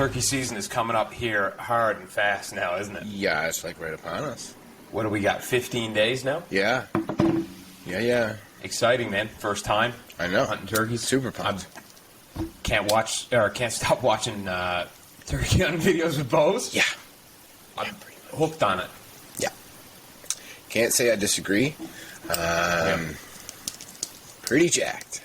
turkey season is coming up here hard and fast now, isn't it? Yeah, it's like right upon us. What do we got, 15 days now? Yeah. Yeah. Exciting, man. First time. I know. Hunting turkeys. Super pumped. Can't stop watching turkey hunting videos with bows. Yeah. I'm hooked on it. Yeah. Can't say I disagree. Pretty jacked.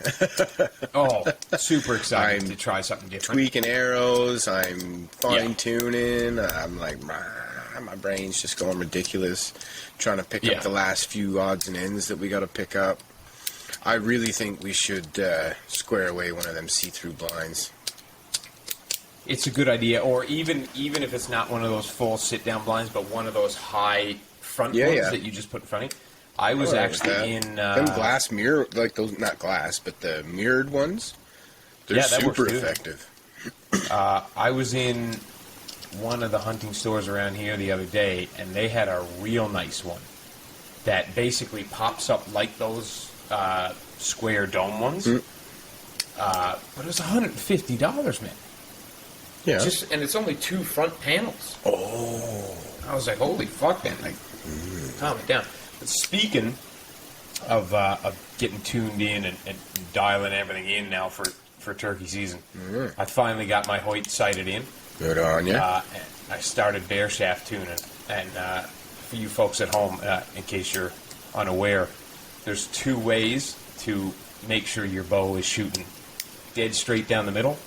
Oh, super excited to try something different. Tweaking arrows. I'm fine-tuning. I'm like, my brain's just going ridiculous. Trying to pick up the last few odds and ends that we got to pick up. I really think we should square away one of them see-through blinds. It's a good idea. Or even if it's not one of those full sit-down blinds, but one of those high front ones that you just put in front of you. I was actually in... them glass mirror, like those, not glass, but the mirrored ones, they're super effective. I was in one of the hunting stores around here the other day, and they had a real nice one that basically pops up like those square dome ones. But it was $150, man. Yeah. And it's only 2 front panels. Oh. I was like, holy fuck, man. Like, calm it down. But speaking of getting tuned in and dialing everything in now for turkey season, I finally got my Hoyt sighted in. Good on you. I started bear shaft tuning. And for you folks at home, in case you're unaware, there's 2 ways to make sure your bow is shooting dead straight down the middle.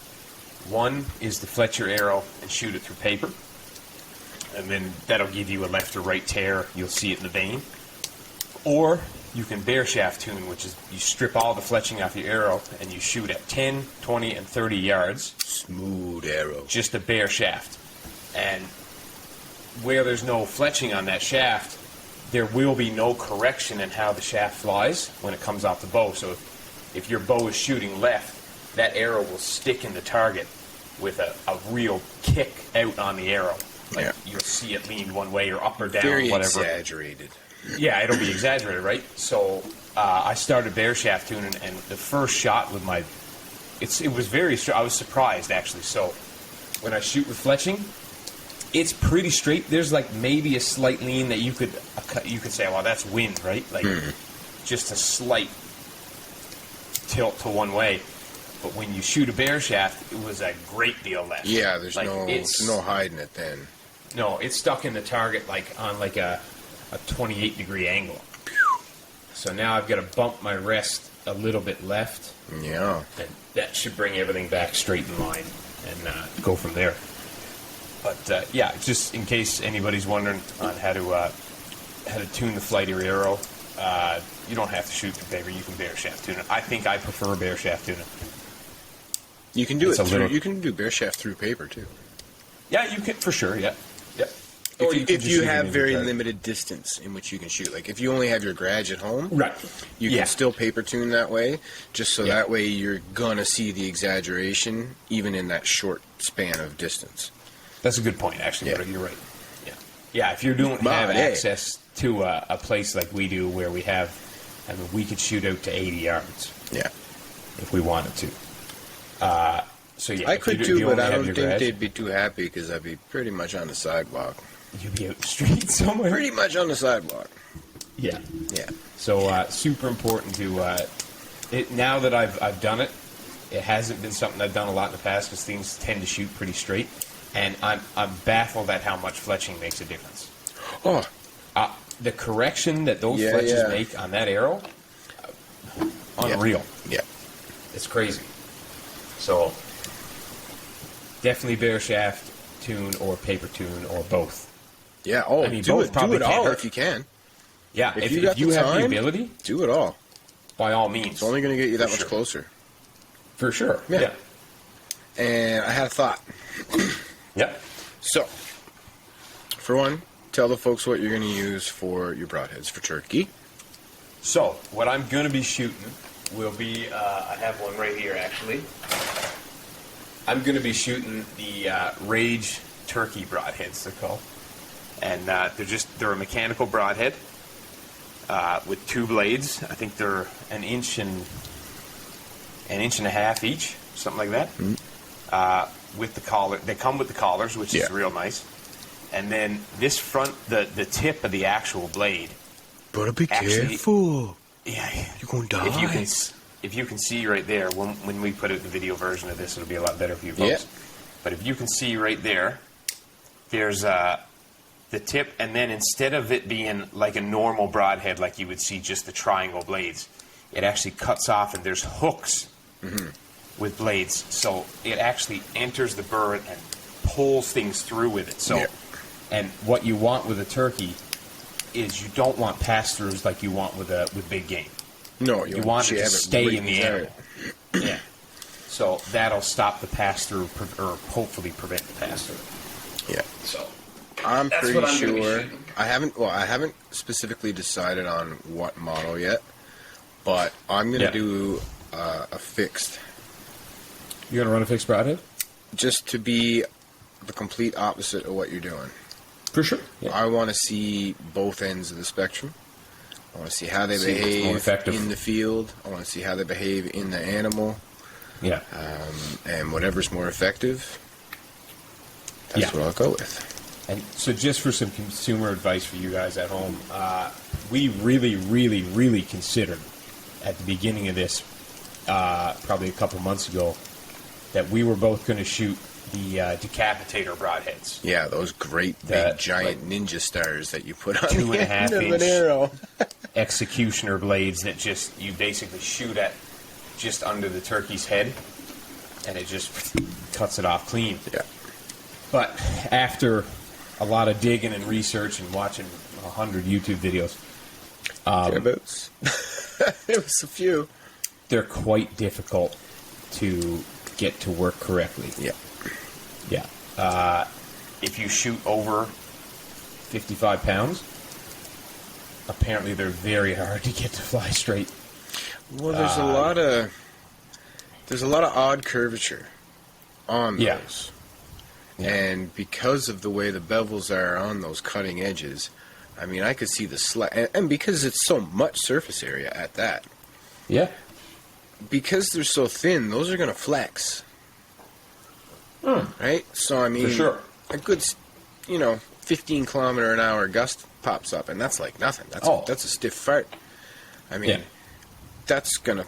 One is to fletch your arrow and shoot it through paper. And then that'll give you a left or right tear. You'll see it in the vein. Or you can bear shaft tune, which is you strip all the fletching off your arrow and you shoot at 10, 20, and 30 yards. Smooth arrow. Just a bare shaft. And where there's no fletching on that shaft, there will be no correction in how the shaft flies when it comes off the bow. So if your bow is shooting left, that arrow will stick in the target with a real kick out on the arrow. Like you'll see it leaned one way or up or down, very whatever. Exaggerated. Yeah, it'll be exaggerated, right? So I started bear shaft tuning, and the first shot with my, it was very straight. I was surprised actually. So when I shoot with fletching, it's pretty straight. There's like maybe a slight lean that you could say, well, that's wind, right? Like just a slight tilt to one way. But when you shoot a bear shaft, it was a great deal left. Yeah, there's like, no hiding it then. No, it's stuck in the target like on like a 28-degree angle. So now I've got to bump my rest a little bit left. Yeah. And that should bring everything back straight in line and go from there. But yeah, just in case anybody's wondering on how to tune the flight of your arrow, you don't have to shoot through paper. You can bear shaft tune it. I think I prefer bear shaft tune it. You can do you can do bear shaft through paper too. Yeah, you can for sure. Yeah. If you have very limited distance in which you can shoot, like if you only have your garage at home, right? You can still paper tune that way, just so that way you're gonna see the exaggeration even in that short span of distance. That's a good point, actually. Yeah. You're right. Yeah. If you don't have access to a place like we do, where we have, I mean, we could shoot out to 80 yards. Yeah. If we wanted to. So yeah, I could too, but I don't think they'd be too happy because I'd be pretty much on the sidewalk. You'd be out in the street somewhere? Pretty much on the sidewalk. Yeah. Yeah. So super important to, now that I've done it, it hasn't been something I've done a lot in the past because things tend to shoot pretty straight. And I'm baffled at how much fletching makes a difference. Oh. The correction that those fletches make on that arrow, unreal. Yeah. It's crazy. So, definitely bear shaft tune or paper tune or both. Yeah, I mean, do it all if you can. Yeah, if you have the ability, do it all. By all means. It's only going to get you that much closer. For sure. Yeah. And I had a thought. Yep. So, for one, tell the folks what you're going to use for your broadheads for turkey. So, what I'm going to be shooting will be, I have one right here actually. I'm going to be shooting the Rage Turkey broadheads, they're called. And they're a mechanical broadhead with 2 blades. I think they're an inch and a half each, something like that. with the collar. They come with the collars, which is real nice. And then this front, the tip of the actual blade. Better be careful. Yeah, you're gonna die. If you can see right there, when we put it in the video version of this, it'll be a lot better for you folks. Yeah. But if you can see right there, there's the tip, and then instead of it being like a normal broadhead, like you would see just the triangle blades, it actually cuts off, and there's hooks with blades, so it actually enters the bird and pulls things through with it. So, and what you want with a turkey is you don't want pass-throughs like you want with big game. No, you want it to stay in the animal. Yeah. So that'll stop the pass-through, or hopefully prevent the pass-through. Yeah. So I'm pretty sure. I haven't specifically decided on what model yet, but I'm gonna do a fixed. You're gonna run a fixed broadhead? Just to be the complete opposite of what you're doing. For sure. Yeah. I want to see both ends of the spectrum. I want to see how they behave in the field. I want to see how they behave in the animal. Yeah. And whatever's more effective, that's what I'll go with. And so just for some consumer advice for you guys at home, we really, really, really considered at the beginning of this, probably a couple months ago, that we were both going to shoot the decapitator broadheads. Yeah, those great big giant ninja stars that you put on 2.5 the end inch of an arrow. executioner blades that you basically shoot at just under the turkey's head, and it just cuts it off clean. Yeah. But after a lot of digging and research and watching 100 YouTube videos, it was a few. They're quite difficult to get to work correctly. Yeah. Yeah. If you shoot over 55 pounds, apparently they're very hard to get to fly straight. Well, there's a lot of odd curvature on those. Yeah. And because of the way the bevels are on those cutting edges, I mean, I could see the slack, and because it's so much surface area at that. Yeah. Because they're so thin, those are going to flex. Right? So, I mean, for sure. A good, 15-kilometer-an-hour gust pops up, and that's like nothing. That's a stiff fart. I mean, that's gonna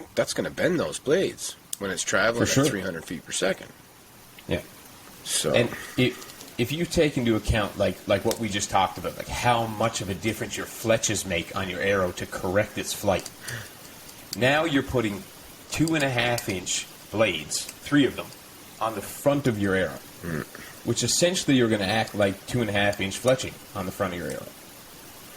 bend those blades when it's traveling at 300 feet per second. Yeah. So, and if you take into account like what we just talked about, like how much of a difference your fletches make on your arrow to correct its flight. Now you're putting 2.5-inch blades, 3 of them, on the front of your arrow, which essentially are going to act like 2.5-inch fletching on the front of your arrow,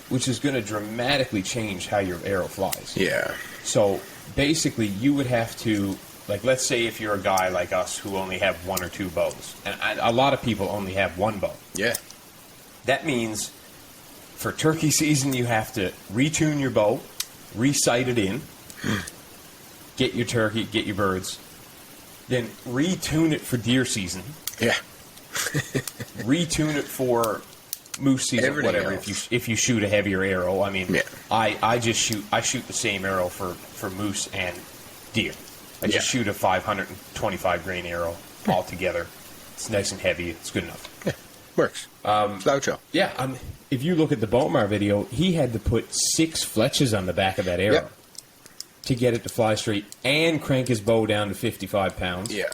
which is going to dramatically change how your arrow flies. Yeah. So basically, you would have to, like, let's say if you're a guy like us who only have 1 or 2 bows, and a lot of people only have 1 bow. Yeah. That means for turkey season, you have to retune your bow, re-sight it in, get your turkey, get your birds, then retune it for deer season. Yeah. Retune it for moose season, everything whatever. Else. If you shoot a heavier arrow, I mean, I shoot the same arrow for moose and deer. I just shoot a 525 grain arrow all together. It's nice and heavy. It's good enough. Yeah, works. Sloucho. Yeah. If you look at the Bomar video, he had to put 6 fletches on the back of that arrow to get it to fly straight and crank his bow down to 55 pounds. Yeah.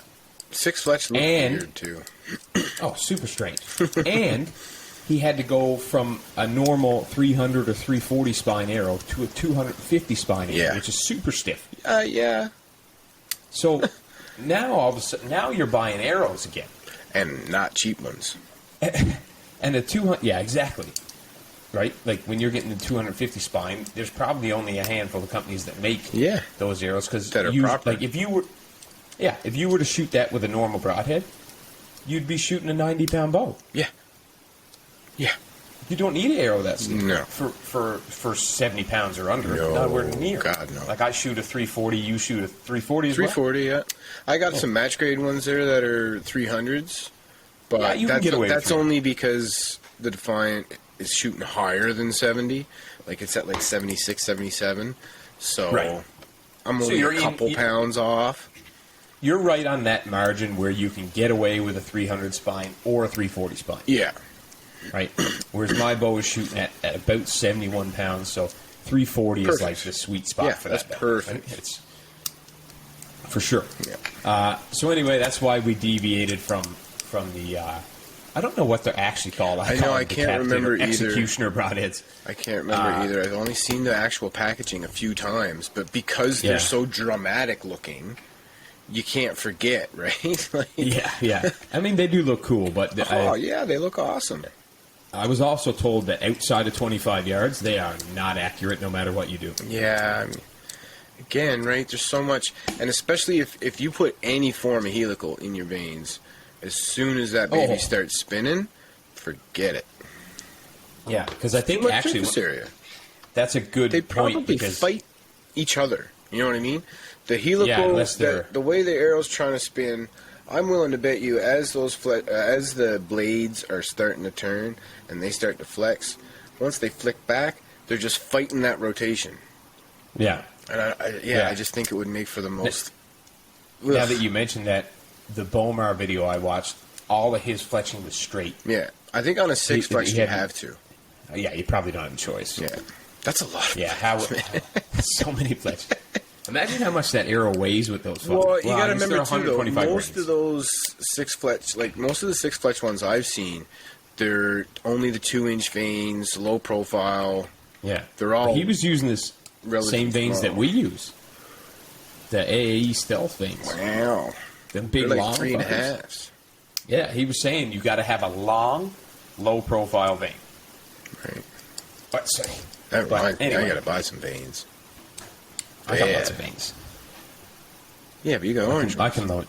6 fletch look weird, too. Oh, super strange. And he had to go from a normal 300 or 340 spine arrow to a 250 spine arrow, which is super stiff. Yeah. So now all of a sudden, now you're buying arrows again. And not cheap ones. And a 200, yeah, exactly. Right? Like when you're getting the 250 spine, there's probably only a handful of companies that make those arrows. Because like if you were to shoot that with a normal broadhead, you'd be shooting a 90-pound bow. Yeah. Yeah. You don't need an arrow that's no. for 70 pounds or under. No, nowhere near. God, no. Like I shoot a 340, you shoot a 340 as well? 340, yeah. I got some match grade ones there that are 300s, but that's only because the Defiant is shooting higher than 70. Like it's at like 76, 77. So I'm only a couple pounds off. you're right on that margin where you can get away with a 300 spine or a 340 spine. Yeah. Right? Whereas my bow is shooting at about 71 pounds, so 340 is like the sweet spot for that. That's perfect. Right? It's for sure. Yeah. So anyway, that's why we deviated from the. I don't know what they're actually called. I know. I can't remember either. Executioner broadheads. I can't remember either. I've only seen the actual packaging a few times, but because they're so dramatic looking, you can't forget, right? Like, yeah. I mean, they do look cool, but they look awesome. I was also told that outside of 25 yards, they are not accurate no matter what you do. Yeah. I mean, again, right? There's so much, and especially if you put any form of helical in your veins, as soon as that baby starts spinning, forget it. Yeah, because I think actually that's a good They point. probably fight each other. You know what I mean? The helical, the way the arrow's trying to spin, I'm willing to bet you as as the blades are starting to turn and they start to flex, once they flick back, they're just fighting that rotation. Yeah. And I just think it would make for the most. Now that you mentioned that, the Bomar video I watched, all of his fletching was straight. Yeah, I think on a 6 fletch you have to. Yeah, you probably don't have a choice. Yeah, that's a lot. So many fletches. Imagine how much that arrow weighs with those. Well, you got to remember too, though, most of those 6 fletch, like most of the 6 fletch ones I've seen, they're only the 2-inch veins, low profile. Yeah, they're all. But he was using this same veins small. that we use. The AAE stealth veins. Wow. Them big they're like long 3.5s. Yeah, he was saying you got to have a long, low profile vein. Right. But say, anyway. I got to buy some veins. I got lots of veins. Yeah, but you got orange ones. I can load.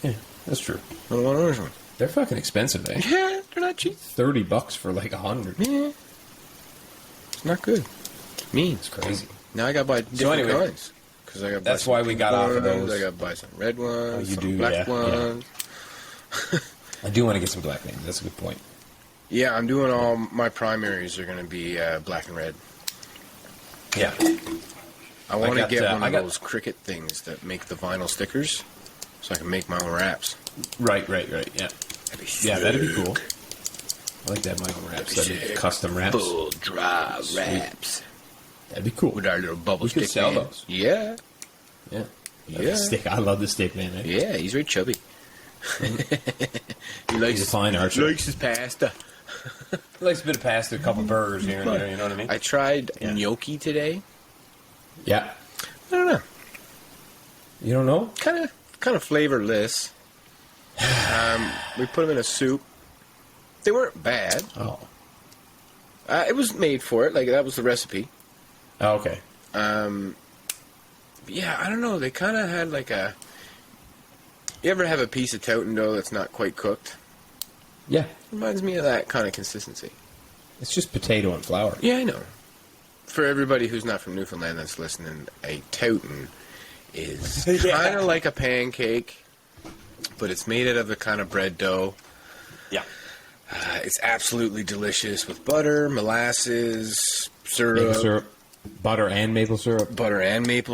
Yeah, that's true. I don't want orange ones. They're fucking expensive, eh? Yeah, they're not cheap. $30 for like 100. Yeah. It's not good. It's mean. It's crazy. Now I got to buy different kinds. That's why we got off of those. I got to buy some red ones, some black ones. Yeah. I do want to get some black veins. That's a good point. Yeah, I'm doing all my primaries are going to be black and red. Yeah. I want to get one of those cricket things that make the vinyl stickers so I can make my own wraps. Right, yeah. That'd be cool. I like that vinyl wraps. That'd be custom wraps. Full dry wraps. That'd be cool. With our little bubble stick. We could sell those. Yeah. Stick. I love the stick, man. Yeah, he's very chubby. He's a fine archer. He likes his pasta. He likes a bit of pasta, a couple burgers here and there, you know what I mean? I tried gnocchi today. Yeah. I don't know. You don't know? Kind of flavorless. We put them in a soup. They weren't bad. Oh. It was made for it. Like, that was the recipe. Oh, okay. Yeah, I don't know. They kind of had like a... You ever have a piece of touten dough that's not quite cooked? Yeah. Reminds me of that kind of consistency. It's just potato and flour. Yeah, I know. For everybody who's not from Newfoundland that's listening, a touten is kind of like a pancake, but it's made out of a kind of bread dough. Yeah. It's absolutely delicious with butter, molasses, Maple syrup. Butter and maple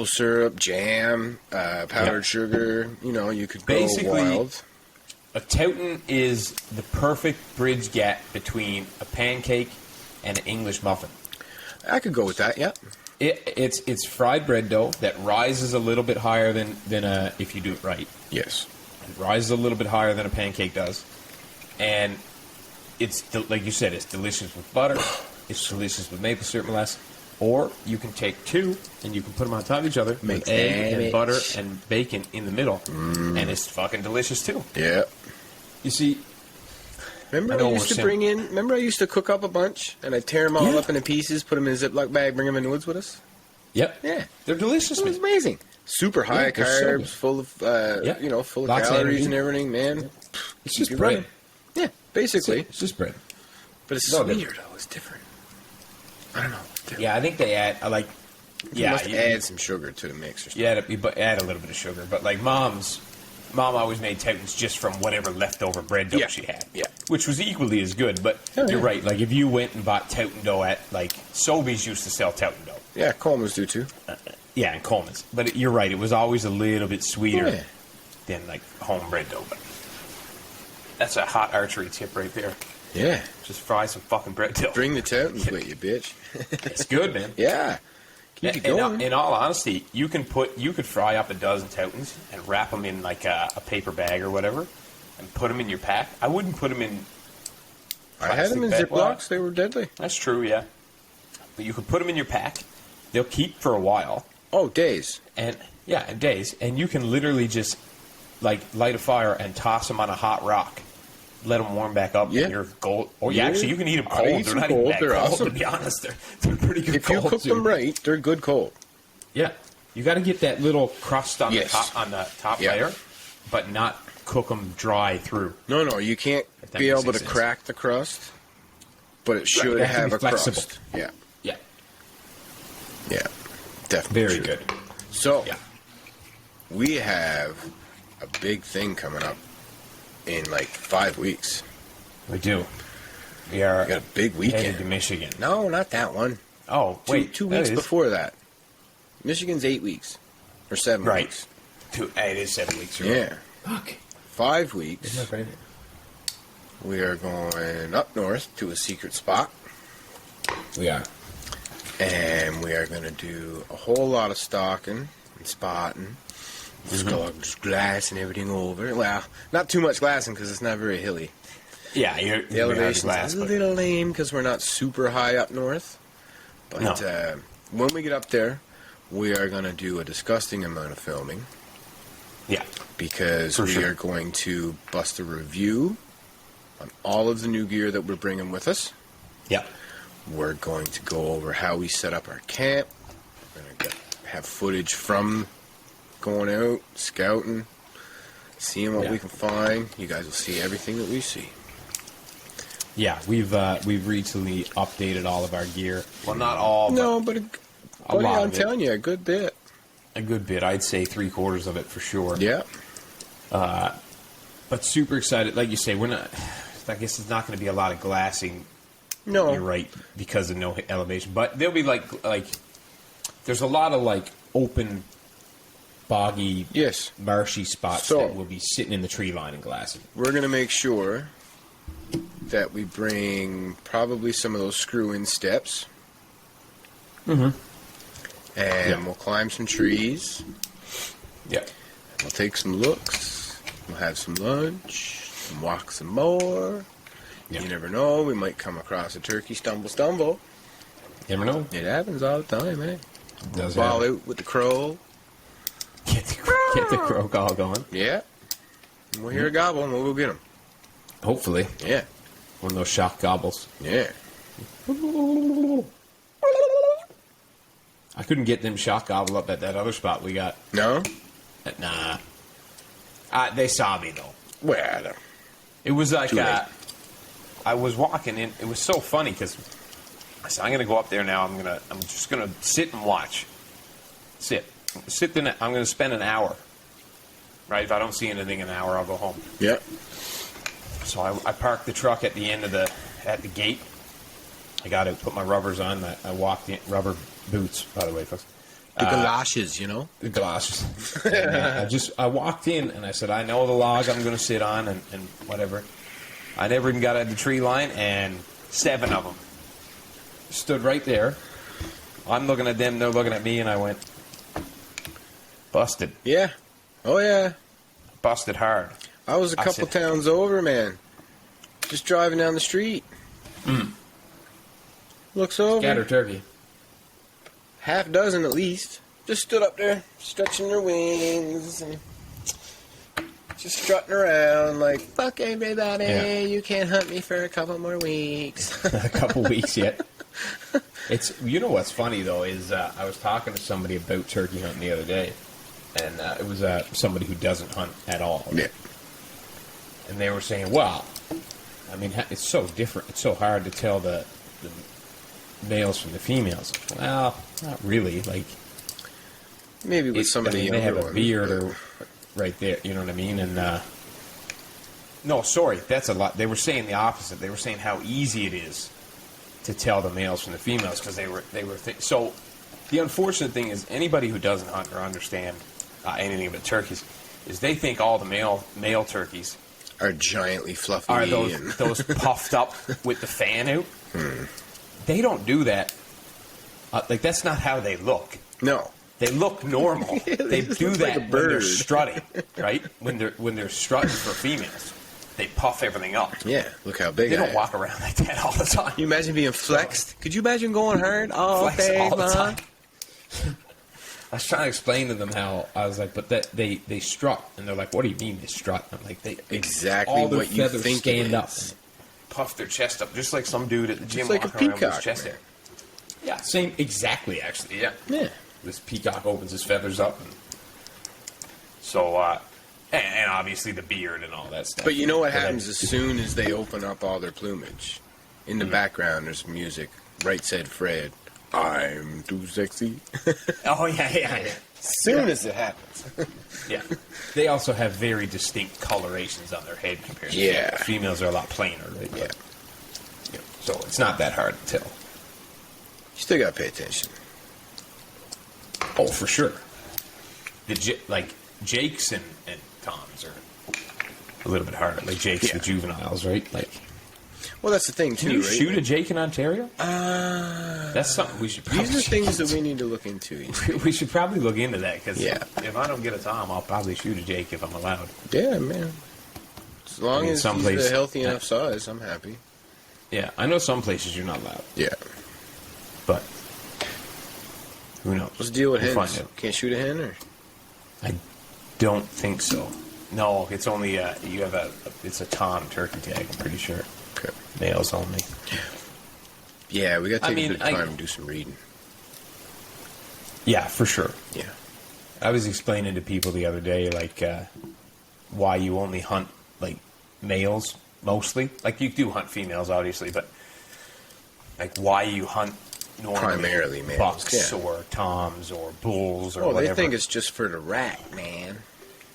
syrup. Jam, powdered sugar. You know, you could go wild. A touten is the perfect bridge gap between a pancake and an English muffin. I could go with that, yeah. It's fried bread dough that rises a little bit higher than if you do it right. Yes. It rises a little bit higher than a pancake does. And it's, like you said, it's delicious with butter. It's delicious with maple syrup, molasses. Or you can take two and you can put them on top of each other with egg and butter and bacon in the middle. And it's fucking delicious too. Yeah. You see, remember I used to cook up a bunch and I'd tear them all up into pieces, put them in a Ziploc bag, bring them in the woods with us? Yep. Yeah. They're delicious. It was amazing. Super high carbs, full of full of calories and everything, man. It's just bread. Running. Yeah, basically. It's just bread. But it's sweeter though, it's different. I don't know. Yeah, I think they add you must add some sugar to the mix or something. Yeah, add a little bit of sugar. But like Mom always made toutens just from whatever leftover bread dough she had. Yeah. Which was equally as good. But you're right. Like if you went and bought touten dough at like Sobeys used to sell touten dough. Yeah, Coleman's do too. Yeah, and Coleman's. But you're right. It was always a little bit sweeter Yeah. than like homebred dough. But that's a hot archery tip right there. Yeah. Just fry some fucking bread dough. Bring the Toutons with you, bitch. It's good, man. Yeah. Keep it going. In all honesty, you could fry up a dozen Toutons and wrap them in like a paper bag or whatever, and put them in your pack. I wouldn't put them in. I had them in plastic bag. Ziplocs. They were deadly. That's true, yeah. But you could put them in your pack. They'll keep for a while. Oh, days. And days. And you can literally just like light a fire and toss them on a hot rock. Let them warm back up. Yeah. And you're gold. Or Yeah. actually, you can eat them I'll cold. eat They're some not cold. even that They're cold, awesome. to be honest. They're pretty good If you cold, cook too. them right, they're good cold. Yeah. You got to get that little crust on Yes. the top Yeah. layer, but not cook them dry through. No, you can't If that be makes able to sense. crack the crust, but it should They have to have be a flexible. crust. Yeah. Yeah. Yeah. Definitely. Very true. good. So, Yeah. we have a big thing coming up in like 5 weeks. We do. We are We got a big headed to weekend. Michigan. No, not that one. Oh, wait. Two that weeks is- before that. Michigan's 8 weeks. Or 7 Right. weeks. It is 7 weeks. You're Yeah. right. Fuck. 5 weeks. Isn't that right? We are going up north to a secret spot. We are. And we are going to do a whole lot of stalking and spotting. Just glassing everything over. Well, not too much glassing because it's not very hilly. Yeah, The elevation's a little lame because we're not super high up north. But No. when we get up there, we are going to do a disgusting amount of filming Yeah. because For we sure. are going to bust a review on all of the new gear that we're bringing with us. Yeah. We're going to go over how we set up our camp. We're going to have footage from going out, scouting, seeing what Yeah. we can find. You guys will see everything that we see. Yeah, we've recently updated all of our gear. Well, not all, No, but but a lot I'm of it. telling you, a good bit. A good bit. I'd say 3/4 of it for sure. Yeah. But super excited. Like you say, we're not. I guess it's not going to be a lot of glassing. No. You're right, because of no elevation. But there'll be like there's a lot of like open, boggy, Yes. marshy spots So- that will be sitting in the tree line and glassing. We're going to make sure that we bring probably some of those screw-in steps. Mm-hmm. And Yeah. we'll climb some trees. Yeah. We'll take some looks. We'll have some lunch. And walk some more. Yeah. You never know. We might come across a turkey stumble. Never know. It happens all the time, eh? Does Ball happen. out with the crow. Get the crow call going. Yeah. And we'll hear a gobble and we'll go get him. Hopefully, Yeah. one of those shock gobbles. Yeah. I couldn't get them shock gobble up at that other spot we got. No? Nah. They saw me though. Well, It was like Too late. I was walking in. It was so funny because I said, I'm going to go up there now. I'm just going to sit and watch. Sit there. I'm going to spend an hour. Right? If I don't see anything in an hour, I'll go home. yeah. So I parked the truck at the end of at the gate. I got to put my rubbers on. I walked in, rubber boots, by the way, folks. The galoshes, you know? The glasses. I walked in and I said, I know the log I'm going to sit on and whatever. I never even got at the tree line, and 7 of them stood right there. I'm looking at them, they're looking at me, and I went, busted. Yeah. Oh, yeah. Busted hard. I was a I couple said- towns over, man. Just driving down the street. Looks over. Scatter turkey. Half dozen at least. Just stood up there, stretching their wings and just strutting around like, fuck everybody, Yeah. you can't hunt me for a couple more weeks. A couple weeks yet. It's what's funny though is I was talking to somebody about turkey hunting the other day, and it was somebody who doesn't hunt at all. Yeah. And they were saying, well, I mean, it's so different. It's so hard to tell the males from the females. Well, not really. Like Maybe with some of the they have younger a ones. beard but- or right there. You know what I mean? And no, sorry, that's a lot. They were saying the opposite. They were saying how easy it is to tell the males from the females because they were so The unfortunate thing is anybody who doesn't hunt or understand anything about turkeys is they think all the male turkeys are giantly fluffy. Are those puffed up with the fan out? They don't do that. Like, that's not how they look. No. They look normal. Yeah, they do look that like a when bird. they're strutting, right? When they're strutting for females, they puff everything up. Yeah, look how big They I don't am. walk around like that all the time. Can you imagine being flexed? Could you imagine going hard all Flex day all the long? time. I was trying to explain to them how I was like, but that they strut, and they're like, "What do you mean they strut?" I'm like, "They Exactly all their what you feathers think stand it up, is. and puff their chest up, just like some dude at the gym Just like a walking around with peacock, his chest man. out." Yeah, same exactly. Actually, yeah. Yeah. This peacock opens his feathers up, and so and obviously the beard and all that stuff. But you know what But happens as soon as they open up all their plumage? In the background, there's music. Right said Fred. I'm too sexy. Oh yeah. As soon as it happens. Yeah. They also have very distinct colorations on their head compared to Yeah. females. Females are a lot plainer, right? Yeah. Yeah. So it's not that hard to tell. You still gotta pay attention. Oh, for sure. Like Jakes and Toms are a little bit harder. Like Jakes, the juveniles, right? Like, Well, that's the thing, too, can you right? shoot a Jake in Ontario? That's something we should probably. These are things that we need to look into. We should probably look into that because Yeah. if I don't get a Tom, I'll probably shoot a Jake if I'm allowed. Yeah, man. As long as someplace- he's a healthy enough size, I'm happy. Yeah, I know some places you're not allowed, Yeah. but who knows? What's the deal with We'll hens? find out. Can't shoot a hen, or? I don't think so. No, it's only you have it's a Tom turkey tag. I'm pretty sure. Okay. Males only. Yeah, we got to I take mean, a bit of time and do some reading. Yeah, for sure. Yeah. I was explaining to people the other day, like, why you only hunt, like, males, mostly. Like, you do hunt females, obviously, but, like, why you hunt normally Primarily males, bucks yeah. or toms or bulls or Oh, whatever. they think it's just for the rack, man.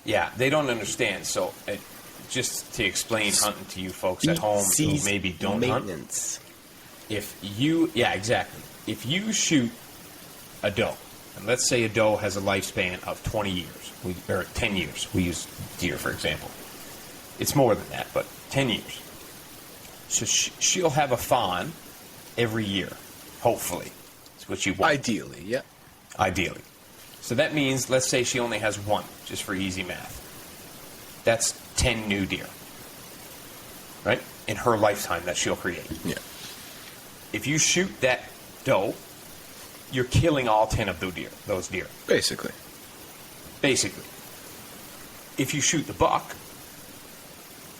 Yeah, they don't understand. So, just to explain hunting to you folks at home who maybe don't maintenance. hunt. Exactly. If you shoot a doe, and let's say a doe has a lifespan of 20 years, or 10 years. We use deer, for example. It's more than that, but 10 years. So she'll have a fawn every year, hopefully. That's what you want. Ideally, yeah. Ideally. So that means, let's say she only has one, just for easy math. That's 10 new deer, right? In her lifetime that she'll create. Yeah. If you shoot that doe, you're killing all 10 of those deer. Basically. If you shoot the buck,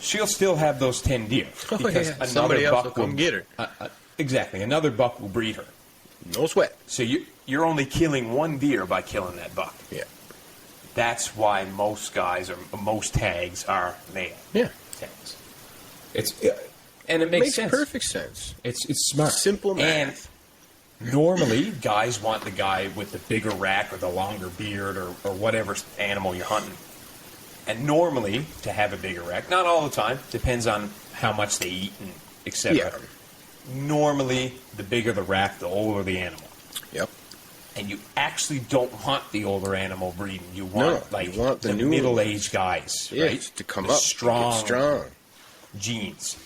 she'll still have those 10 deer. Because yeah. Somebody else will come get her. Exactly. Another buck will breed her. No sweat. So you're only killing one deer by killing that buck. Yeah. That's why most guys or most tags are male tags. And it makes sense. Perfect sense. It's smart. Simple math. And normally, guys want the guy with the bigger rack or the longer beard or whatever animal you're hunting. And normally, to have a bigger rack, not all the time, depends on how much they eat and etc. Yeah. Normally, the bigger the rack, the older the animal. Yep. And you actually don't want the older animal breeding. You want you want the new middle-aged guys, Yeah, right? to come The up. strong genes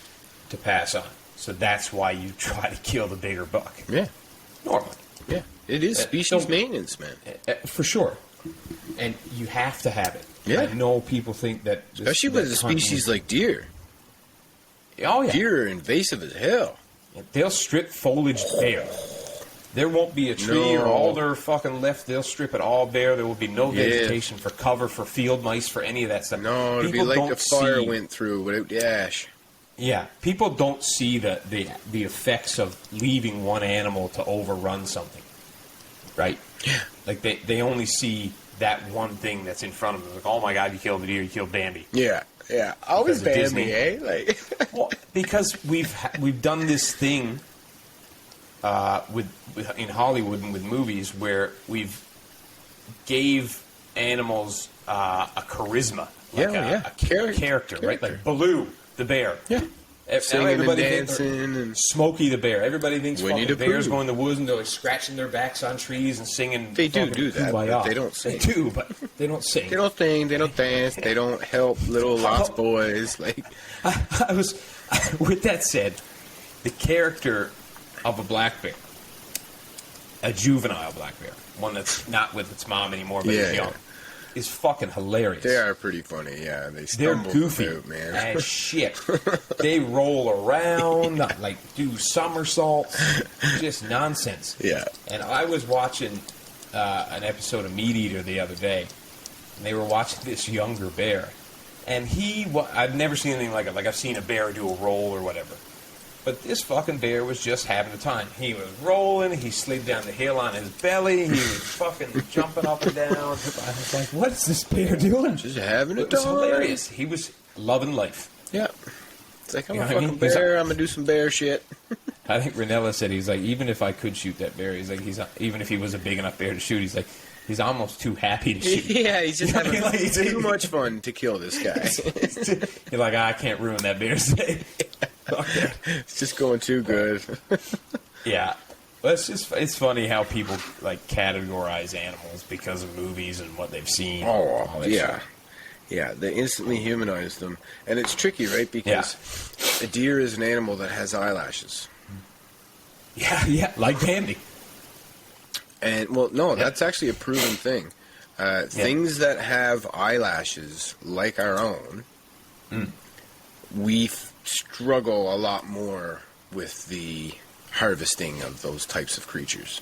to pass on. So that's why you try to kill the bigger buck. Yeah. Normally. Yeah. It is species maintenance, man. For sure. And you have to have it. Yeah. I know people think that... Especially with a species like deer. Oh, yeah. Deer are invasive as hell. They'll strip foliage bare. There won't be a tree or alder fucking left. They'll strip it all bare. There will be no vegetation for cover, for field mice, for any of that stuff. No, it'll be like the fire went through without the ash. Yeah, people don't see the effects of leaving one animal to overrun something, right? Yeah. Like they only see that one thing that's in front of them. Like, oh my God, you killed the deer, you killed Bambi. Yeah, yeah. Always Because of Bambi, Disney. Like, Well, because we've done this thing in Hollywood and with movies where we've gave animals a charisma, like a character, right? Like Baloo, the bear. Yeah. Singing everybody and dancing. And Smokey the Bear. Everybody thinks Winnie fucking the bears Pooh. go in the woods and they're like scratching their backs on trees and singing. They do fucking that, Kumbaya. but they don't sing. They do, but they don't sing. They don't sing, they don't dance, they don't help little lost boys. Like, I was, with that said, the character of a black bear, a juvenile black bear, one that's not with its mom anymore but is young, is fucking hilarious. They are pretty funny, yeah. They're Stumble goofy about, man. as shit. They roll around, like do somersaults, just nonsense. Yeah. And I was watching an episode of Meat Eater the other day, and they were watching this younger bear, and I've never seen anything like it. Like I've seen a bear do a roll or whatever. But this fucking bear was just having a time. He was rolling. He slid down the hill on his belly. He was fucking jumping up and down. I was like, what is this bear doing? Just having a It was time. hilarious. He was loving life. Yeah. It's like, I'm You a know what I fucking mean? bear. I'm going to do some bear shit. I think Ranella said, he's like, even if I could shoot that bear, he's like, even if he was a big enough bear to shoot, he's like, he's almost too happy to shoot. Yeah, he's just having Like, too much fun to kill this guy. You're like, I can't ruin that bear's day. Okay. It's just going too good. Yeah. Well, it's funny how people like categorize animals because of movies and what they've seen. Oh, all that yeah. shit. Yeah, they instantly humanize them. And it's tricky, right? Because a deer is an animal that has eyelashes. Yeah, like Bambi. And, well, no, that's actually a proven thing. Things that have eyelashes, like our own, we struggle a lot more with the harvesting of those types of creatures.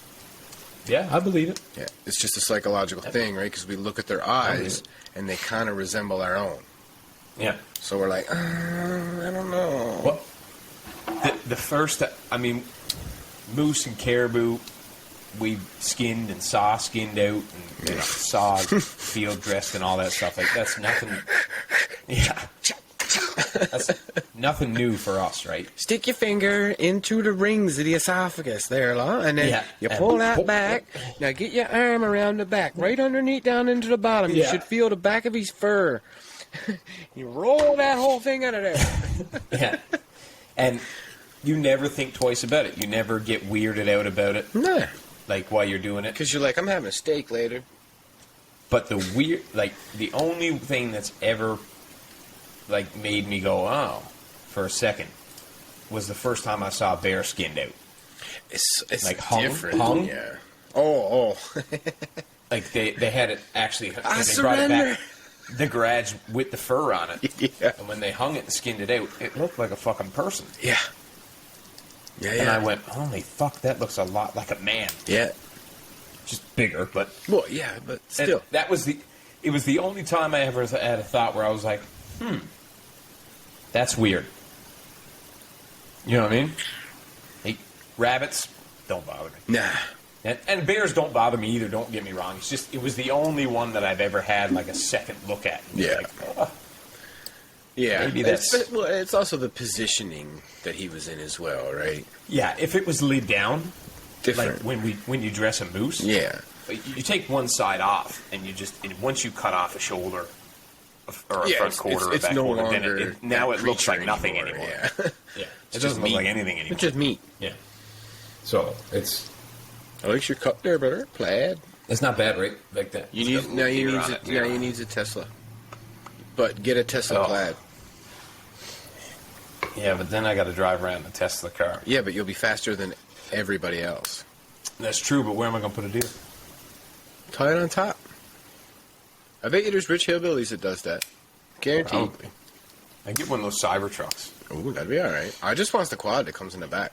Yeah, I believe it. Yeah, it's just a psychological thing, right? Because we look at their eyes, and they kind of resemble our own. Yeah. So we're like, I don't know. Well, the first, moose and caribou, we skinned and skinned out and saw field dressed and all that stuff. Like, that's nothing. Yeah. That's nothing new for us, right? Stick your finger into the rings of the esophagus there, and then you pull that back. Now get your arm around the back, right underneath down into the bottom. You should feel the back of his fur. You roll that whole thing out of there. Yeah. And you never think twice about it. You never get weirded out about it. Nah. Like, while you're doing it. Because you're like, I'm having a steak later. But the only thing that's ever, like, made me go, oh, for a second, was the first time I saw a bear skinned out. It's like different. Hung? Yeah. Oh. Like, they had it actually, I they surrender. brought it back, the garage with the fur on it. Yeah. And when they hung it and skinned it out, it looked like a fucking person. Yeah. Yeah. And I went, holy fuck, that looks a lot like a man. Yeah. Just bigger, but... Well, yeah, but still. It was the only time I ever had a thought where I was like, that's weird. You know what I mean? Hey, rabbits don't bother me. Nah. And bears don't bother me either, don't get me wrong. It's just, it was the only one that I've ever had, like, a second look at. Yeah. Like, oh, Yeah. maybe that's... It's also the positioning that he was in as well, right? Yeah, if it was laid down, Different. like when you dress a moose, Yeah. you take one side off, and once you cut off a shoulder or a front quarter or it's back no quarter, longer then now it looks like nothing anymore. anymore. Yeah. Yeah, it just doesn't look meat. like anything anymore. It's just meat. Yeah. So it's I like your cup there, brother. Plaid. not bad, right? Like that. You need a Tesla. But get a Tesla Plaid. Yeah, but then I got to drive around in a Tesla car. Yeah, but you'll be faster than everybody else. That's true, but where am I going to put a deer? Tie it on top. I bet you there's rich hillbillies that does that. Guaranteed. Probably. I get one of those cyber trucks. Ooh, that'd be all right. I just want the quad that comes in the back.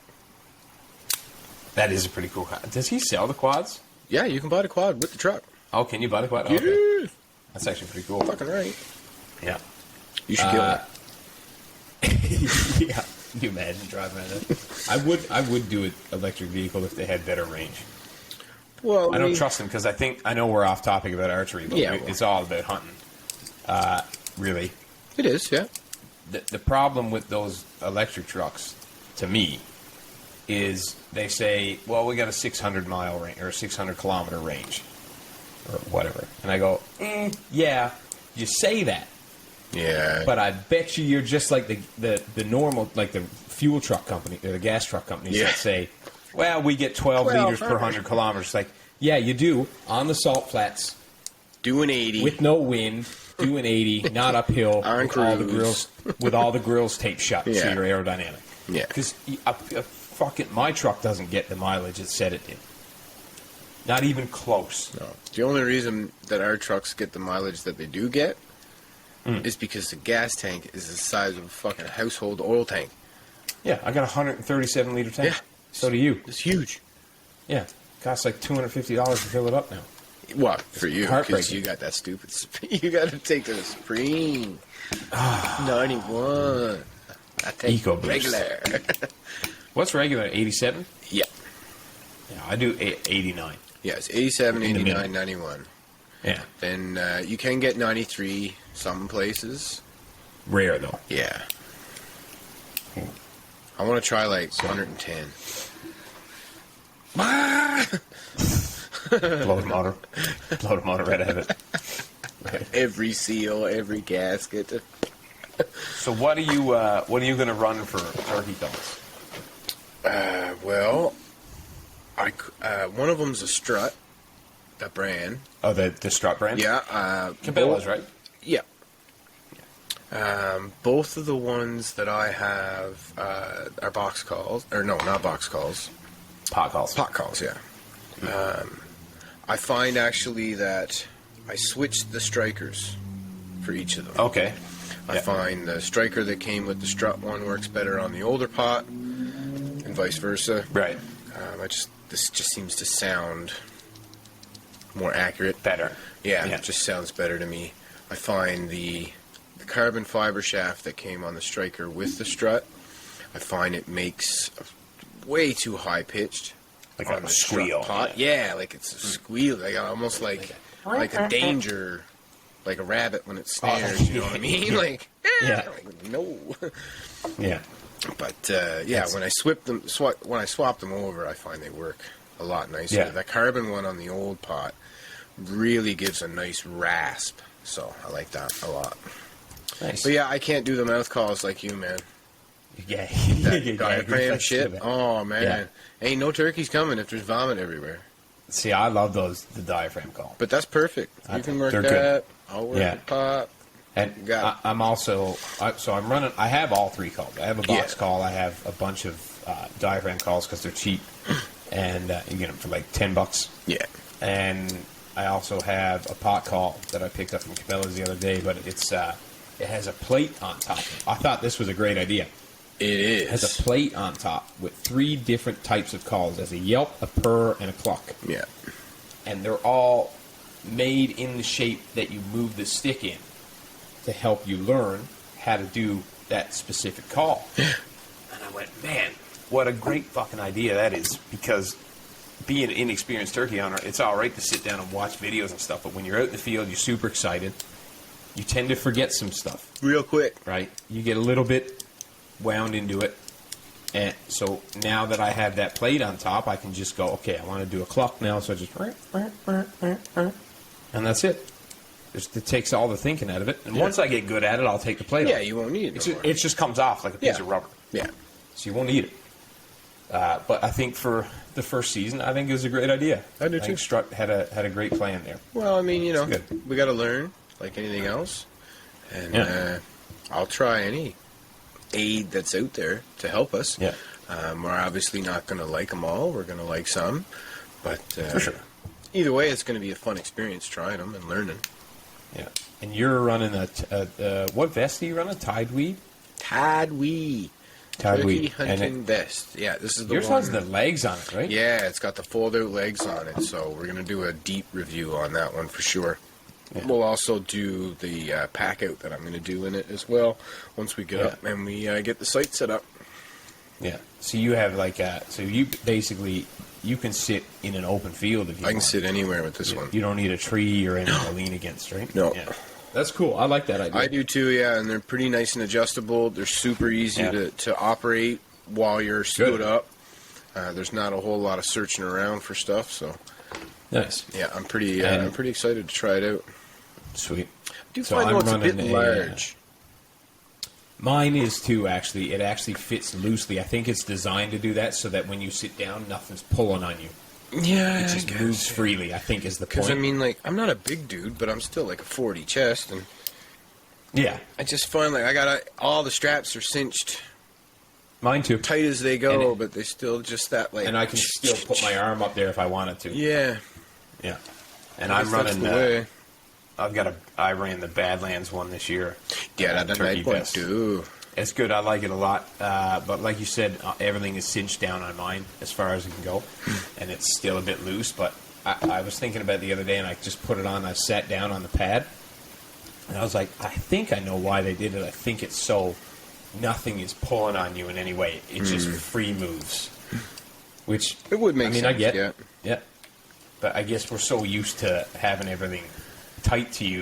That is a pretty cool car. Does he sell the quads? Yeah, you can buy the quad with the truck. Oh, can you buy the quad? Oh, Yeah. okay. That's actually pretty cool. Fucking right. Yeah. You should get one. Yeah. Can you imagine driving around that? I would do an electric vehicle if they had better range. Well, I don't trust them because I know we're off topic about archery, but it's all about hunting. Really. It is, yeah. The problem with those electric trucks, to me, is they say, well, we got a 600-mile range or a 600-kilometer range or whatever. And I go, yeah, you say that, Yeah. But I bet you're just like the normal, like the fuel truck company or the gas truck companies that say, well, we get 12 liters per 100 kilometers. Like, yeah, you do on the salt flats. Do an 80 with no wind. Do an 80, not uphill. On with all the grills taped shut, so Yeah. you're aerodynamic. Yeah. Because fucking my truck doesn't get the mileage it said it did. Not even close. No. The only reason that our trucks get the mileage that they do get is because the gas tank is the size of a fucking household oil tank. Yeah, I got a 137 liter tank. Yeah. So do you. It's huge. Yeah. Costs like $250 to fill it up now. What? For you, because Heartbreaking. you got that stupid... You got to take to the Supreme. 91. I take EcoBoost. regular. What's regular? 87? Yeah. Yeah, I do 89. Yeah, it's 87, In the 89, middle. 91. Yeah. Then you can get 93 some places. Rare, though. Yeah. I want to try like 110. Blow the motor. Blow the motor right out of it. Right. Every seal, every gasket. So what are you going to run for turkey thongs? Well, one of them's a Strut, the brand. Oh, the strut brand? Yeah. Cabela's, right? Yeah. Both of the ones that I have are box calls. Or no, not box calls. Pot calls. Pot calls, yeah. I find actually that I switched the strikers for each of them. Okay. I find the striker that came with the Strut one works better on the older pot, and vice versa. Right. This just seems to sound more accurate. Better. Yeah, it just sounds better to me. I find the carbon fiber shaft that came on the striker with the Strut, I find it makes way too high pitched. Like on a the squeal. Strut pot. Yeah, like it's a squeal, like almost like a danger, like a rabbit when it snares. You know what I mean? Like, yeah. like, no. Yeah. But when I swap them over, I find they work a lot nicer. Yeah. The carbon one on the old pot really gives a nice rasp, so I like that a lot. Nice. But yeah, I can't do the mouth calls like you, man. Yeah. That diaphragm shit. Oh man, Yeah. ain't no turkeys coming if there's vomit everywhere. See, I love the diaphragm call. But that's perfect. You can work They're that. good. I'll work Yeah. the pot. And Got it. I'm also, I'm running, I have all three calls. I have a box call, I have a bunch of diaphragm calls because they're cheap, and you get them for like $10. Yeah. And I also have a pot call that I picked up from Cabela's the other day, but it has a plate on top. I thought this was a great idea. It is. It has a plate on top with 3 different types of calls. There's a yelp, a purr, and a cluck. Yeah. And they're all made in the shape that you move the stick in to help you learn how to do that specific call. And I went, man, what a great fucking idea that is, because being an inexperienced turkey hunter, it's all right to sit down and watch videos and stuff, but when you're out in the field, you're super excited. You tend to forget some stuff. Real quick. Right? You get a little bit wound into it. And so now that I have that plate on top, I can just go, okay, I want to do a cluck now, so I just... And that's it. It takes all the thinking out of it. And once I get good at it, I'll take the plate off. Yeah, you won't need it. It just comes off like a piece of rubber. Yeah. So you won't need it. But I think for the first season, I think it was a great idea. I do think too. Strut had a great plan there. Well, I mean, It's good. we got to learn like anything else. And I'll try any aid that's out there to help us. Yeah. We're obviously not going to like them all. We're going to like some. But For sure. either way, it's going to be a fun experience trying them and learning. Yeah. And you're running what vest do you run? A Tide Weed? Tadwee. Tide Turkey Weed. hunting vest. Yeah, this is the Yours one. has the legs on it, right? Yeah, it's got the fold-out legs on it, so we're going to do a deep review on that one for sure. Yeah. We'll also do the pack-out that I'm going to do in it as well once we get up and we get the site set up. Yeah. So you have so you basically, you can sit in an open field if you I want. can sit anywhere with this one. You don't need a tree or anything to lean against, right? No. Yeah. That's cool. I like that idea. I do too, yeah, and they're pretty nice and adjustable. They're super easy to operate while you're stood up. There's not a whole lot of searching around for stuff, so Nice. yeah, I'm pretty excited to try it out. Sweet. I do find though it's a bit large. Mine is too, actually. It actually fits loosely. I think it's designed to do that so that when you sit down, nothing's pulling on you. Yeah, it just moves freely, I think, is the point. Because, I mean, like, I'm not a big dude, but I'm still like a 40 chest, and yeah, I just find like all the straps are cinched. Mine too. Tight as they go, but they still just that like. And I can still put my arm up there if I wanted to. Yeah. Yeah. And I'm running. The I ran the Badlands one this year. Yeah, that night one too. It's good. I like it a lot. But like you said, everything is cinched down on mine as far as it can go, and it's still a bit loose. But I was thinking about it the other day, and I just put it on. I sat down on the pad, and I was like, I think I know why they did it. I think it's so nothing is pulling on you in any way. It just free moves, which it would make sense. I get, yeah. But I guess we're so used to having everything tight to you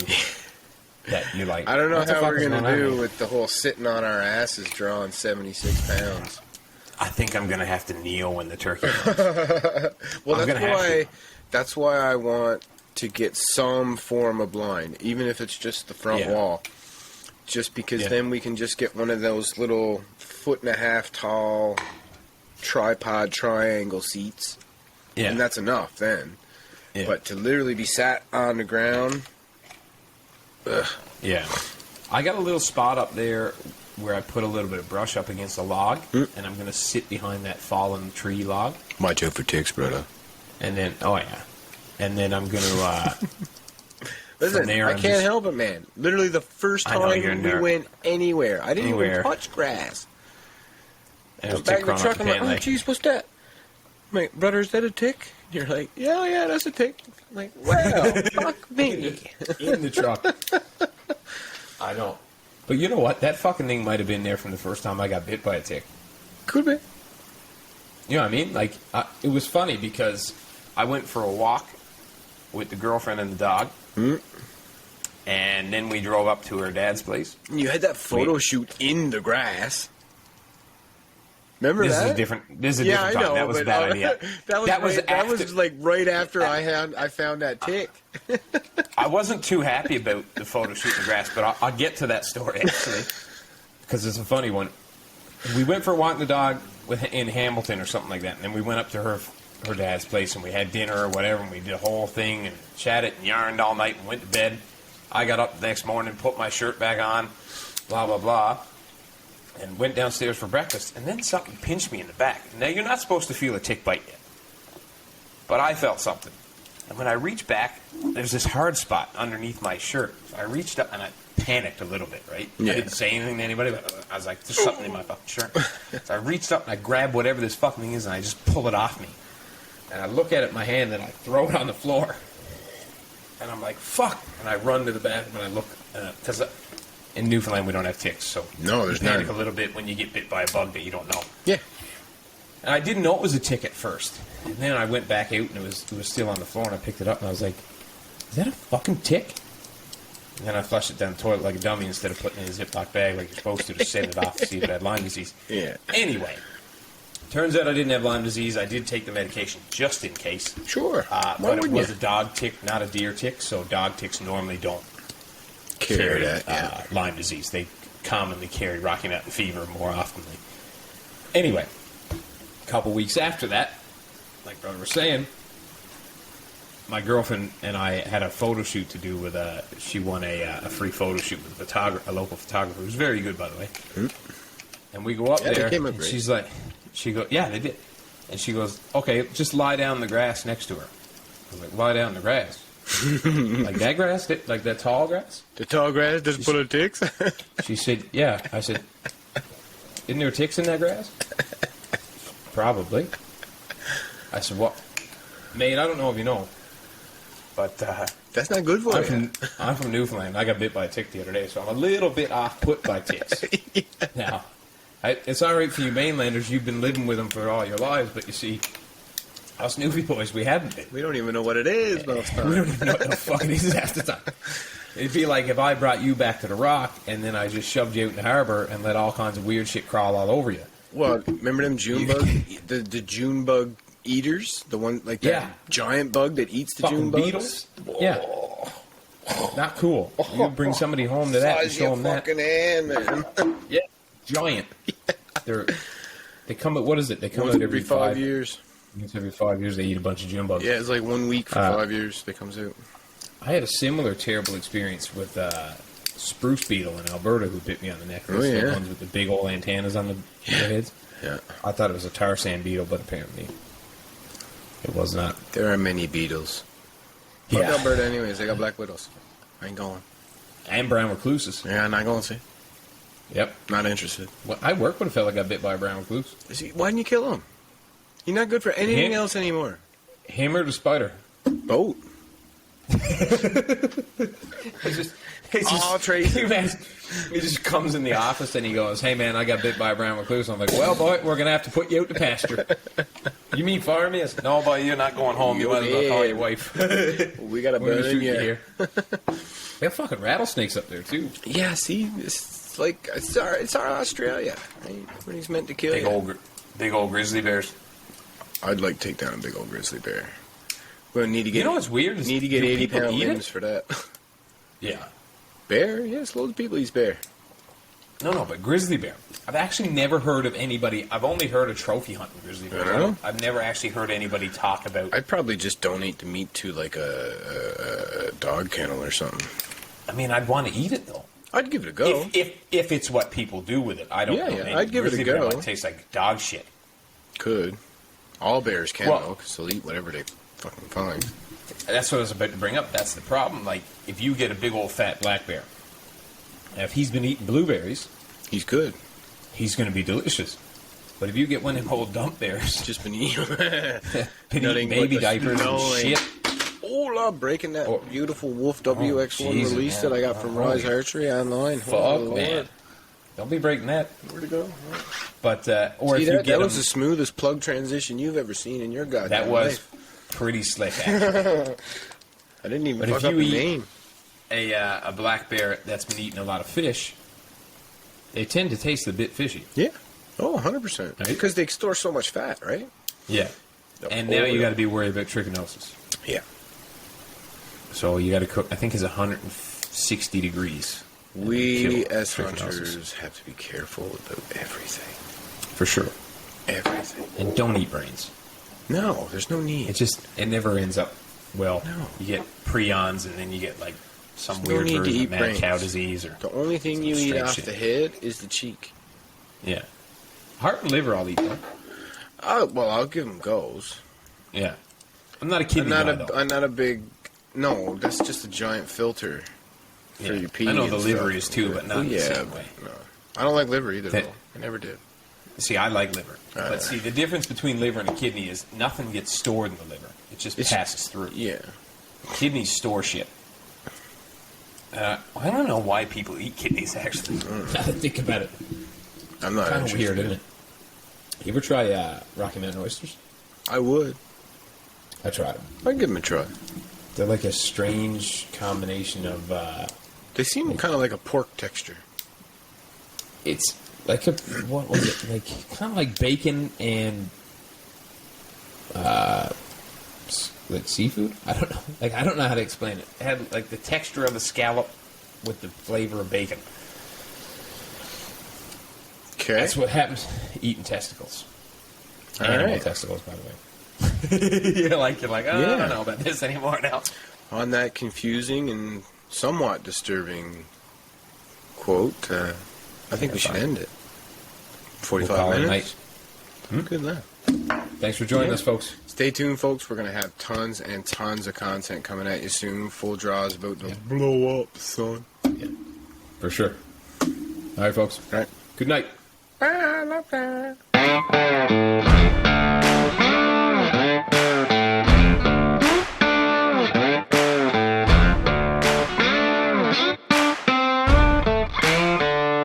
that you're like, I don't know how we're going to do with the whole sitting on our asses drawing 76 pounds. I think I'm going to have to kneel when the turkey comes. Well, that's why I want to get some form of blind, even if it's just the front wall. Just because then we can just get one of those little 1.5 tall tripod triangle seats. Yeah. And that's enough then. Yeah. But to literally be sat on the ground... Ugh. Yeah. I got a little spot up there where I put a little bit of brush up against a log, and I'm going to sit behind that fallen tree log. Watch out for ticks, brother. And then, and then I'm going to... Listen, I can't help it, man. Literally the first time we went anywhere, I didn't even touch grass. I was back in the truck, I'm like, oh, jeez, what's that? I'm like, brother, is that a tick? You're like, yeah, that's a tick. I'm like, well, fuck me. In the truck. I know. But you know what? That fucking thing might have been there from the first time I got bit by a tick. Could be. You know what I mean? Like, it was funny because I went for a walk with the girlfriend and the dog. And then we drove up to her dad's place. You had that photo shoot in the grass. Remember this that? Is a different. This is a different time. I know, that was a bad idea. That was like right after I found that tick. I wasn't too happy about the photo shoot in the grass, but I'll get to that story actually because it's a funny one. We went for a walk with the dog in Hamilton or something like that, and then we went up to her dad's place and we had dinner or whatever, and we did a whole thing and chatted and yarned all night and went to bed. I got up the next morning, put my shirt back on, blah blah blah. And went downstairs for breakfast, and then something pinched me in the back. Now, you're not supposed to feel a tick bite yet, but I felt something. And when I reached back, there's this hard spot underneath my shirt. So I reached up, and I panicked a little bit, right? Yeah. I didn't say anything to anybody, but I was like, there's something in my fucking shirt. So I reached up, and I grabbed whatever this fucking thing is, and I just pull it off me. And I look at it in my hand, and I throw it on the floor. And I'm like, fuck! And I run to the bathroom, and I look, because... in Newfoundland, we don't have ticks, so no, there's you panic a little bit when you get bit by a bug that you don't know. Yeah. And I didn't know it was a tick at first. And then I went back out, and it was still on the floor, and I picked it up, and I was like, is that a fucking tick? And then I flushed it down the toilet like a dummy instead of putting it in a Ziploc bag like you're supposed to send it off to see if it had Lyme disease. Yeah. Anyway, turns out I didn't have Lyme disease. I did take the medication just in case. Sure. But it was a dog tick, not a deer tick, so dog ticks normally don't carry Lyme disease. They commonly carry Rocky Mountain fever more often. Anyway, a couple weeks after that, like brother was saying, my girlfriend and I had a photo shoot to do with she won a free photo shoot with a local photographer who's very good, by the way. And we go up there, and she's like, yeah, they did. And she goes, okay, just lie down in the grass next to her. I was like, lie down in the grass? Like that grass? Like that tall grass? The tall grass doesn't pull of ticks? She said, yeah. I said, isn't there ticks in that grass? Probably. I said, what? Mate, I don't know if you know, but... that's not good for you. I'm from Newfoundland. I got bit by a tick the other day, so I'm a little bit off-put by ticks. Yeah. Now, it's all right for you mainlanders. You've been living with them for all your lives, but you see... us newbie boys, we haven't been. We don't even know what it is most times. We don't even know what the fuck it is half the time. It'd be like if I brought you back to the Rock and then I just shoved you out in the harbor and let all kinds of weird shit crawl all over you. Well, remember them June bug? the June bug eaters? The one, like that giant bug that eats the June bugs? Beetles? Yeah. Not cool. You bring somebody home to that and show them that. Fucking hand, man. Yeah. giant. They come out. What is it? They come Once out every 5 years. Once every 5 years, they eat a bunch of June bugs. Yeah, it's like 1 week for 5 years. They comes out. I had a similar terrible experience with spruce beetle in Alberta who bit me on the neck. Oh, yeah. The ones with the big old antennas on their heads. Yeah. I thought it was a tar sand beetle, but apparently it was not. There are many beetles. Fuck Alberta anyways. They got black widows. I ain't going. And brown recluses. Yeah, I'm not going to see. Yep. Not interested. Well, I worked with a fella that got bit by a brown recluse. Why didn't you kill him? He's not good for anything else anymore. Him or the spider? Boat. Tracy. He just comes in the office and he goes, "Hey man, I got bit by a brown recluse." I'm like, "Well, boy, we're gonna have to put you out to pasture." "You mean fire me?" I said, "No, boy, you're not going home. You might as well call your wife." We got a burn in here. We have fucking rattlesnakes up there too. Yeah, see, it's like it's our Australia. Right? Everybody's meant to kill you. Big old grizzly bears. I'd like to take down a big old grizzly bear. We're gonna need to get. You know what's weird? Need to get 80-pound limbs for that. Yeah. Bear? Yes, loads of people use bear. No, but grizzly bear. I've actually never heard of anybody. I've only heard of trophy hunting grizzly bear. I've never actually heard anybody talk about. I'd probably just donate the meat to like a dog kennel or something. I mean, I'd want to eat it though. I'd give it a go. If it's what people do with it, I don't know. Yeah, I'd give it a go. It tastes like dog shit. Could. All bears can though, because they'll eat whatever they fucking find. That's what I was about to bring up. That's the problem. Like, if you get a big old fat black bear, if he's been eating blueberries, he's good. He's going to be delicious. But if you get one of them old dump bears, just been eating, baby diapers and shit. Oh, Lord, breaking that beautiful Wolf WX1 release that I got from Rise Archery online. Fuck, man. Don't be breaking that. Where'd it go? But, or see, if you get that was the smoothest plug transition you've ever seen in your goddamn life. Pretty slick, actually. I didn't even fuck up the name. A black bear that's been eating a lot of fish, they tend to taste a bit fishy. Yeah. Oh, 100%. Right? Because they store so much fat, right? Yeah. And now you got to be worried about trichinosis. Yeah. So you got to cook, I think it's 160 degrees. We as hunters have to be careful about everything. For sure. Everything. And don't eat brains. No, there's no need. It never ends up well. No. You get prions, and then you get like some weird version of mad cow disease. Or the only thing you eat off the head is the cheek. Yeah. Heart and liver I'll eat, though. Well, I'll give them goes. Yeah. I'm not a kidney guy, though. I'm not a big... No, that's just a giant filter for your pee. I know the liver is, too, but not the same way. No. I don't like liver either, though. I never did. See, I like liver. But see, the difference between liver and a kidney is nothing gets stored in the liver. It just passes through. Yeah. Kidneys store shit. I don't know why people eat kidneys, actually. Now that I think about it. I'm not kind of weird, isn't it? You ever try Rocky Mountain oysters? I would. I tried them. I'd give them a try. They're like a strange combination of... they seem kind of like a pork texture. It's... like a, what was it? Like kind of like bacon and like seafood. I don't know. Like I don't know how to explain it. It had like the texture of a scallop with the flavor of bacon. Okay, that's what happens eating testicles. Animal testicles, by the way. you're like, I don't know about this anymore now. On that confusing and somewhat disturbing quote, I think we should end it. 45 minutes. Good luck. Thanks for joining us, folks. Stay tuned, folks. We're going to have tons and tons of content coming at you soon. Full draws about to blow up, son. Yeah, for sure. All right, folks. All right. Good night. Bye.